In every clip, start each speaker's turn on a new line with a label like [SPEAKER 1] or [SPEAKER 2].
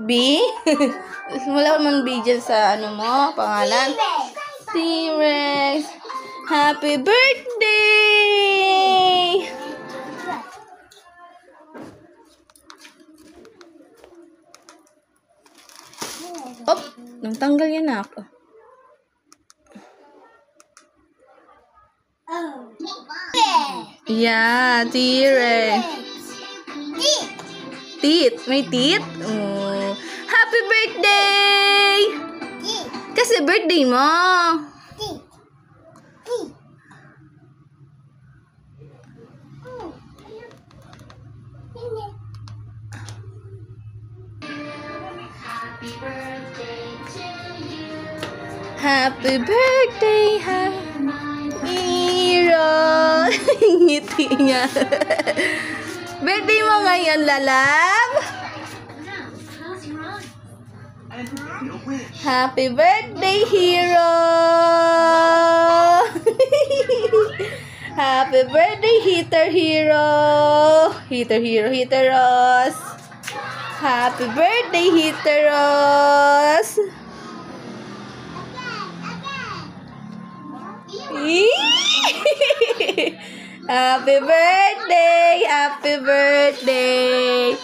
[SPEAKER 1] B? Wala man B dyan sa ano mo, pangalan? T-Rex. Happy birthday! Op, nagtanggal yan na ako. Yeah, T-Rex. Teeth. May teeth? Oh. Happy birthday! Kasi birthday mo. Happy birthday, Hero! Ngiti niya. Birthday mo ngayon, lalab? Happy birthday, Hero! Happy birthday, Hero! Heteros! Happy birthday, Heteros! Happy birthday! Happy birthday!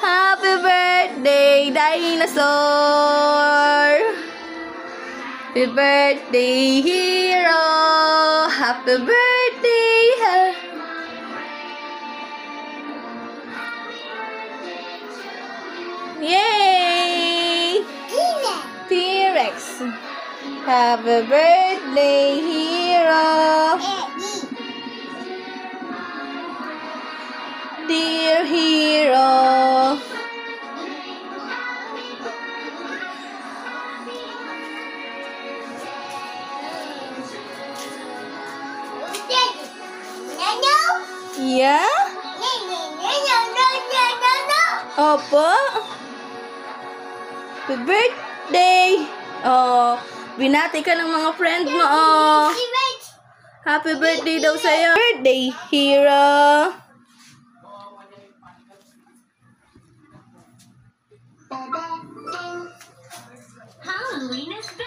[SPEAKER 1] Happy birthday, dinosaur! Happy birthday, Hero! Happy birthday! Yay! T-Rex! Happy birthday, Hero! Dear Hero! Yeah? Opo? Happy birthday! Oh, binati ka ng mga friend mo, oh. Happy birthday daw sa'yo. Birthday, Hero!
[SPEAKER 2] Halloween is back!